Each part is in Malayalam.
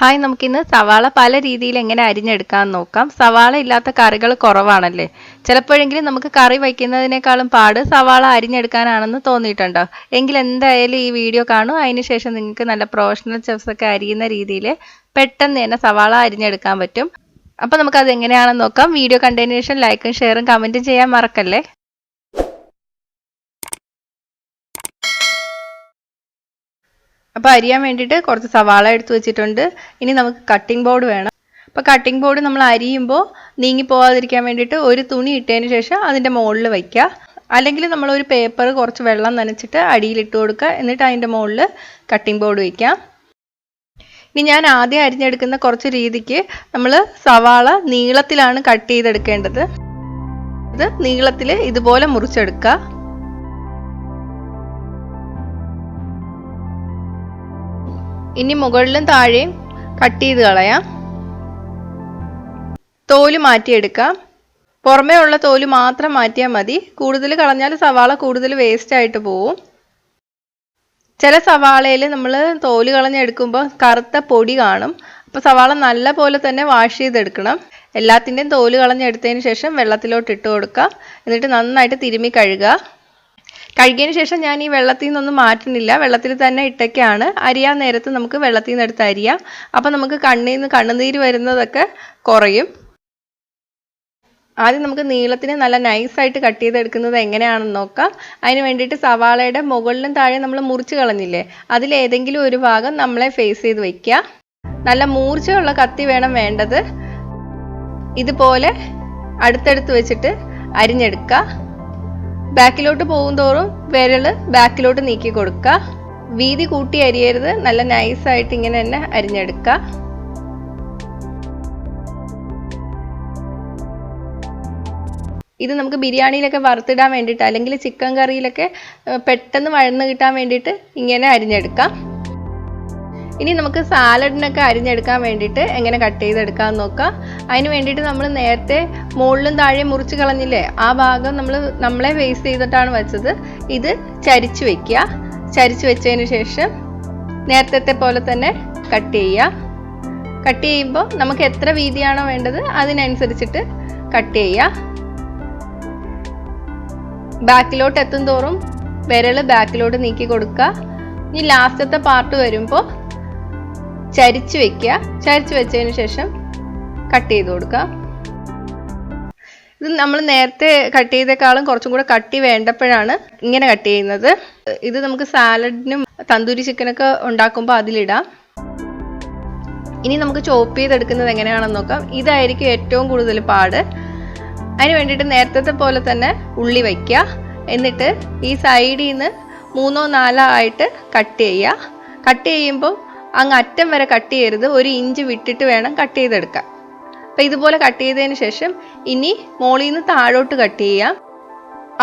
ഹായ്, നമുക്കിന്ന് സവാള പല രീതിയിൽ എങ്ങനെ അരിഞ്ഞെടുക്കാമെന്ന് നോക്കാം. സവാള ഇല്ലാത്ത കറികൾ കുറവാണല്ലേ? ചിലപ്പോഴെങ്കിലും നമുക്ക് കറി വയ്ക്കുന്നതിനേക്കാളും പാട് സവാള അരിഞ്ഞെടുക്കാനാണെന്ന് തോന്നിയിട്ടുണ്ടോ? എങ്കിൽ എന്തായാലും ഈ വീഡിയോ കാണൂ. അതിനുശേഷം നിങ്ങൾക്ക് നല്ല പ്രൊഫഷണൽ ചെഫ്സൊക്കെ അരിയുന്ന രീതിയിൽ പെട്ടെന്ന് തന്നെ സവാള അരിഞ്ഞെടുക്കാൻ പറ്റും. അപ്പോൾ നമുക്കത് എങ്ങനെയാണെന്ന് നോക്കാം. വീഡിയോ കണ്ടതിന് ശേഷം ലൈക്കും ഷെയറും കമൻറ്റും ചെയ്യാൻ മറക്കല്ലേ. അപ്പോൾ അരിയാൻ വേണ്ടിയിട്ട് കുറച്ച് സവാള എടുത്ത് വെച്ചിട്ടുണ്ട്. ഇനി നമുക്ക് കട്ടിംഗ് ബോർഡ് വേണം. അപ്പോൾ കട്ടിംഗ് ബോർഡ് നമ്മൾ അരിയുമ്പോൾ നീങ്ങി പോകാതിരിക്കാൻ വേണ്ടിയിട്ട് ഒരു തുണി ഇട്ടതിന് ശേഷം അതിൻ്റെ മുകളിൽ വയ്ക്കുക. അല്ലെങ്കിൽ നമ്മളൊരു പേപ്പർ കുറച്ച് വെള്ളം നനച്ചിട്ട് അടിയിലിട്ട് കൊടുക്കുക. എന്നിട്ട് അതിൻ്റെ മുകളിൽ കട്ടിംഗ് ബോർഡ് വയ്ക്കാം. ഇനി ഞാൻ ആദ്യം അരിഞ്ഞെടുക്കുന്ന കുറച്ച് രീതിക്ക് നമ്മൾ സവാള നീളത്തിലാണ് കട്ട് ചെയ്തെടുക്കേണ്ടത്. ഇത് നീളത്തിൽ ഇതുപോലെ മുറിച്ചെടുക്കുക. ഇനി മുകളിലും താഴെയും കട്ട് ചെയ്ത് കളയാം. തോല് മാറ്റിയെടുക്കാം. പുറമേ ഉള്ള തോല് മാത്രം മാറ്റിയാൽ മതി. കൂടുതൽ കളഞ്ഞാൽ സവാള കൂടുതൽ വേസ്റ്റ് ആയിട്ട് പോവും. ചില സവാളയിൽ നമ്മൾ തോല് കളഞ്ഞെടുക്കുമ്പോൾ കറുത്ത പൊടി കാണും. അപ്പോൾ സവാള നല്ല പോലെ തന്നെ വാഷ് ചെയ്തെടുക്കണം. എല്ലാത്തിൻ്റെയും തോല് കളഞ്ഞെടുത്തതിന് ശേഷം വെള്ളത്തിലോട്ട് ഇട്ട് കൊടുക്കുക. എന്നിട്ട് നന്നായിട്ട് തിരുമ്മി കഴുകുക. കഴുകിയതിന് ശേഷം ഞാൻ ഈ വെള്ളത്തിൽ നിന്നൊന്നും മാറ്റുന്നില്ല. വെള്ളത്തിൽ തന്നെ ഇട്ടൊക്കെയാണ്. അരിയാൻ നേരത്ത് നമുക്ക് വെള്ളത്തിൽ നിന്ന് എടുത്ത് അരിയാം. അപ്പം നമുക്ക് കണ്ണിൽ നിന്ന് കണ്ണുനീര് വരുന്നതൊക്കെ കുറയും. ആദ്യം നമുക്ക് നീളത്തിന് നല്ല നൈസായിട്ട് കട്ട് ചെയ്തെടുക്കുന്നത് എങ്ങനെയാണെന്ന് നോക്കാം. അതിന് വേണ്ടിയിട്ട് സവാളയുടെ മുകളിലും താഴെ നമ്മൾ മുറിച്ച് കളഞ്ഞില്ലേ, അതിലേതെങ്കിലും ഒരു ഭാഗം നമ്മളെ ഫേസ് ചെയ്ത് വയ്ക്കുക. നല്ല മൂർച്ചയുള്ള കത്തി വേണ്ടത്. ഇതുപോലെ അടുത്തടുത്ത് വെച്ചിട്ട് അരിഞ്ഞെടുക്കുക. ബാക്കിലോട്ട് പോകും തോറും വിരൽ ബാക്കിലോട്ട് നീക്കി കൊടുക്കുക. വീതി കൂട്ടി അരിയരുത്. നല്ല നൈസായിട്ട് ഇങ്ങനെ തന്നെ അരിഞ്ഞെടുക്കുക. ഇത് നമുക്ക് ബിരിയാണിയിലൊക്കെ വറുത്തിടാൻ വേണ്ടിയിട്ട് അല്ലെങ്കിൽ ചിക്കൻ കറിയിലൊക്കെ പെട്ടെന്ന് വഴന്ന് കിട്ടാൻ വേണ്ടിയിട്ട് ഇങ്ങനെ അരിഞ്ഞെടുക്കാം. ഇനി നമുക്ക് സാലഡിനൊക്കെ അരിഞ്ഞെടുക്കാൻ വേണ്ടിയിട്ട് എങ്ങനെ കട്ട് ചെയ്തെടുക്കാമെന്ന് നോക്കാം. അതിന് വേണ്ടിയിട്ട് നമ്മൾ നേരത്തെ മുകളിലും താഴെ മുറിച്ച് കളഞ്ഞില്ലേ, ആ ഭാഗം നമ്മളെ ഫേസ് ചെയ്തിട്ടാണ് വെച്ചത്. ഇത് ചരിച്ച് വെക്കുക. ചരിച്ച് വെച്ചതിന് ശേഷം നേരത്തെ പോലെ തന്നെ കട്ട് ചെയ്യുക. കട്ട് ചെയ്യുമ്പോൾ നമുക്ക് എത്ര വീതിയാണോ വേണ്ടത് അതിനനുസരിച്ചിട്ട് കട്ട് ചെയ്യുക. ബാക്കിലോട്ട് എത്തും തോറും വിരൽ ബാക്കിലോട്ട് നീക്കി കൊടുക്കുക. ഇനി ലാസ്റ്റത്തെ പാർട്ട് വരുമ്പോൾ ചരിച്ച് വെക്കുക. ചരിച്ച് വെച്ചതിന് ശേഷം കട്ട് ചെയ്ത് കൊടുക്കുക. ഇത് നമ്മൾ നേരത്തെ കട്ട് ചെയ്തേക്കാളും കുറച്ചും കൂടെ കട്ടി വേണ്ടപ്പോഴാണ് ഇങ്ങനെ കട്ട് ചെയ്യുന്നത്. ഇത് നമുക്ക് സാലഡിനും തന്തൂരി ചിക്കനൊക്കെ ഉണ്ടാക്കുമ്പോൾ അതിലിടാം. ഇനി നമുക്ക് ചോപ്പ് ചെയ്തെടുക്കുന്നത് എങ്ങനെയാണെന്ന് നോക്കാം. ഇതായിരിക്കും ഏറ്റവും കൂടുതൽ പാട്. അതിന് വേണ്ടിയിട്ട് നേരത്തെ പോലെ തന്നെ ഉള്ളി വയ്ക്കുക. എന്നിട്ട് ഈ സൈഡിൽ നിന്ന് 3 or 4 ആയിട്ട് കട്ട് ചെയ്യുക. കട്ട് ചെയ്യുമ്പോൾ അങ്ങ് അറ്റം വരെ കട്ട് ചെയ്യരുത്. 1 ഇഞ്ച് വിട്ടിട്ട് വേണം കട്ട് ചെയ്തെടുക്കാൻ. അപ്പം ഇതുപോലെ കട്ട് ചെയ്തതിന് ശേഷം ഇനി മോളിൽ നിന്ന് താഴോട്ട് കട്ട് ചെയ്യാം.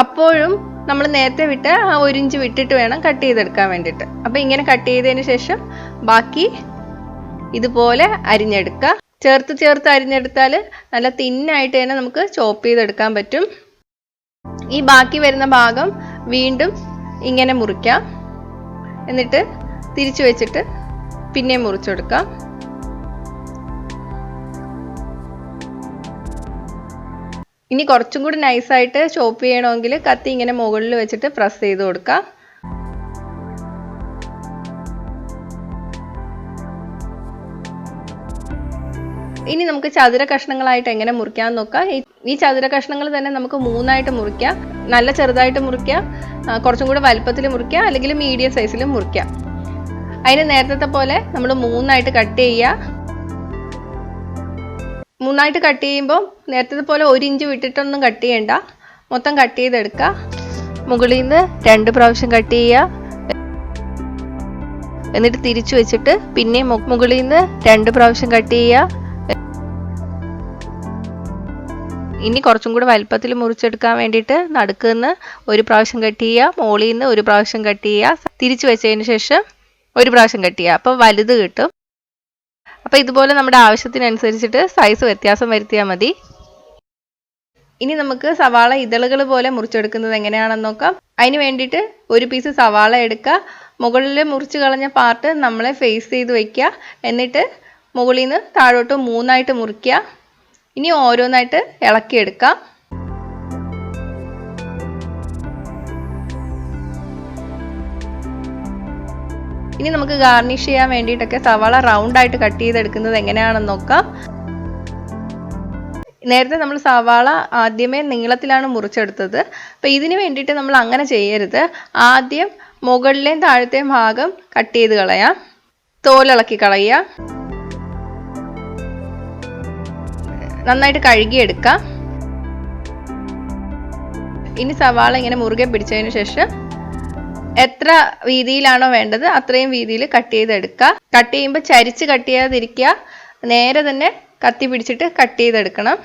അപ്പോഴും നമ്മൾ നേരത്തെ വിട്ട ആ 1 ഇഞ്ച് വിട്ടിട്ട് വേണം കട്ട് ചെയ്തെടുക്കാൻ വേണ്ടിയിട്ട്. അപ്പം ഇങ്ങനെ കട്ട് ചെയ്തതിന് ശേഷം ബാക്കി ഇതുപോലെ അരിഞ്ഞെടുക്കുക. ചേർത്ത് അരിഞ്ഞെടുത്താൽ നല്ല തിന്നായിട്ട് തന്നെ നമുക്ക് ചോപ്പ് ചെയ്തെടുക്കാൻ പറ്റും. ഈ ബാക്കി വരുന്ന ഭാഗം വീണ്ടും ഇങ്ങനെ മുറിക്കാം. എന്നിട്ട് തിരിച്ചു വെച്ചിട്ട് പിന്നെ മുറിച്ചെടുക്കാം. ഇനി കുറച്ചും കൂടി നൈസായിട്ട് ചോപ്പ് ചെയ്യണമെങ്കിൽ കത്തി ഇങ്ങനെ മുകളിൽ വെച്ചിട്ട് പ്രസ് ചെയ്ത് കൊടുക്കാം. ഇനി നമുക്ക് ചതുര കഷ്ണങ്ങളായിട്ട് എങ്ങനെ മുറിക്കാമെന്ന് നോക്കാം. ഈ ചതുര കഷ്ണങ്ങൾ തന്നെ നമുക്ക് 3 ആയിട്ട് മുറിക്കാം. നല്ല ചെറുതായിട്ട് മുറിക്കാം, കുറച്ചും കൂടെ വലുപ്പത്തിൽ മുറിക്കാം, അല്ലെങ്കിൽ മീഡിയം സൈസിലും മുറിക്കാം. അതിന് നേരത്തെ പോലെ നമ്മൾ 3 ആയിട്ട് കട്ട് ചെയ്യുക. 3 ആയിട്ട് കട്ട് ചെയ്യുമ്പോൾ നേരത്തെ പോലെ 1 ഇഞ്ച് വിട്ടിട്ടൊന്നും കട്ട് ചെയ്യണ്ട. മൊത്തം കട്ട് ചെയ്തെടുക്കുക. മുകളിൽ നിന്ന് 2 പ്രാവശ്യം കട്ട് ചെയ്യുക. എന്നിട്ട് തിരിച്ചു വെച്ചിട്ട് പിന്നെ മുകളിൽ നിന്ന് 2 പ്രാവശ്യം കട്ട് ചെയ്യുക. ഇനി കുറച്ചും കൂടെ വലുപ്പത്തിൽ മുറിച്ചെടുക്കാൻ വേണ്ടിയിട്ട് നടുക്കുന്ന് 1 പ്രാവശ്യം കട്ട് ചെയ്യുക. മുകളിൽ നിന്ന് 1 പ്രാവശ്യം കട്ട് ചെയ്യുക. തിരിച്ചു വെച്ചതിന് ശേഷം 1 പ്രാവശ്യം കട്ട് ചെയ്യുക. അപ്പോൾ വലുത് കിട്ടും. അപ്പോൾ ഇതുപോലെ നമ്മുടെ ആവശ്യത്തിനനുസരിച്ചിട്ട് സൈസ് വ്യത്യാസം വരുത്തിയാൽ മതി. ഇനി നമുക്ക് സവാള ഇതളുകൾ പോലെ മുറിച്ചെടുക്കുന്നത് എങ്ങനെയാണെന്ന് നോക്കാം. അതിന് വേണ്ടിയിട്ട് 1 പീസ് സവാള എടുക്കുക. മുകളിൽ മുറിച്ച് കളഞ്ഞ പാർട്ട് നമ്മളെ ഫേസ് ചെയ്ത് വയ്ക്കുക. എന്നിട്ട് മുകളിൽ നിന്ന് താഴോട്ട് 3ആയിട്ട് മുറിക്കുക. ഇനി ഓരോന്നായിട്ട് ഇളക്കിയെടുക്കാം. ഇനി നമുക്ക് ഗാർണിഷ് ചെയ്യാൻ വേണ്ടിയിട്ടൊക്കെ സവാള റൗണ്ടായിട്ട് കട്ട് ചെയ്തെടുക്കുന്നത് എങ്ങനെയാണെന്ന് നോക്കാം. നേരത്തെ നമ്മൾ സവാള ആദ്യമേ നീളത്തിലാണ് മുറിച്ചെടുത്തത്. അപ്പോൾ ഇതിന് വേണ്ടിയിട്ട് നമ്മൾ അങ്ങനെ ചെയ്യരുത്. ആദ്യം മുകളിലെയും താഴത്തെയും ഭാഗം കട്ട് ചെയ്ത് കളയാം. തോലിളക്കി കളയുക. നന്നായിട്ട് കഴുകിയെടുക്കാം. ഇനി സവാള ഇങ്ങനെ മുറുകെ പിടിച്ചതിന് ശേഷം എത്ര വീതിയിലാണോ വേണ്ടത് അത്രയും വീതിയിൽ കട്ട് ചെയ്തെടുക്കുക. കട്ട് ചെയ്യുമ്പോൾ ചരിച്ച് കട്ട് ചെയ്യാതിരിക്കുക. നേരെ തന്നെ കത്തി പിടിച്ചിട്ട് കട്ട് ചെയ്തെടുക്കണം.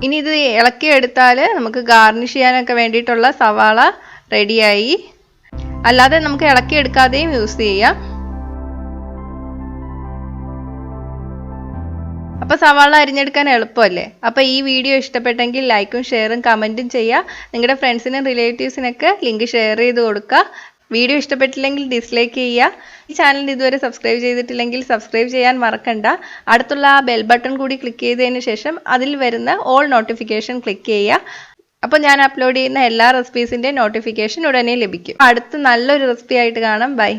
ഇനി ഇത് ഇളക്കിയെടുത്താൽ നമുക്ക് ഗാർണിഷ് ചെയ്യാനൊക്കെ വേണ്ടിയിട്ടുള്ള സവാള റെഡിയായി. അല്ലാതെ നമുക്ക് ഇളക്കിയെടുക്കാതെയും യൂസ് ചെയ്യാം. അപ്പോൾ സവാള അരിഞ്ഞെടുക്കാൻ എളുപ്പമല്ലേ? അപ്പോൾ ഈ വീഡിയോ ഇഷ്ടപ്പെട്ടെങ്കിൽ ലൈക്കും ഷെയറും കമൻറ്റും ചെയ്യുക. നിങ്ങളുടെ ഫ്രണ്ട്സിനും റിലേറ്റീവ്സിനൊക്കെ ലിങ്ക് ഷെയർ ചെയ്ത് കൊടുക്കുക. വീഡിയോ ഇഷ്ടപ്പെട്ടില്ലെങ്കിൽ ഡിസ്ലൈക്ക് ചെയ്യുക. ഈ ചാനൽ ഇതുവരെ സബ്സ്ക്രൈബ് ചെയ്തിട്ടില്ലെങ്കിൽ സബ്സ്ക്രൈബ് ചെയ്യാൻ മറക്കണ്ട. അടുത്തുള്ള ആ ബെൽ ബട്ടൺ കൂടി ക്ലിക്ക് ചെയ്തതിന് ശേഷം അതിൽ വരുന്ന ഓൾ നോട്ടിഫിക്കേഷൻ ക്ലിക്ക് ചെയ്യുക. അപ്പോൾ ഞാൻ അപ്ലോഡ് ചെയ്യുന്ന എല്ലാ റെസിപ്പീസിൻ്റെ നോട്ടിഫിക്കേഷൻ ഉടനെ ലഭിക്കും. അടുത്ത നല്ലൊരു റെസിപ്പി ആയിട്ട് കാണാം. ബൈ.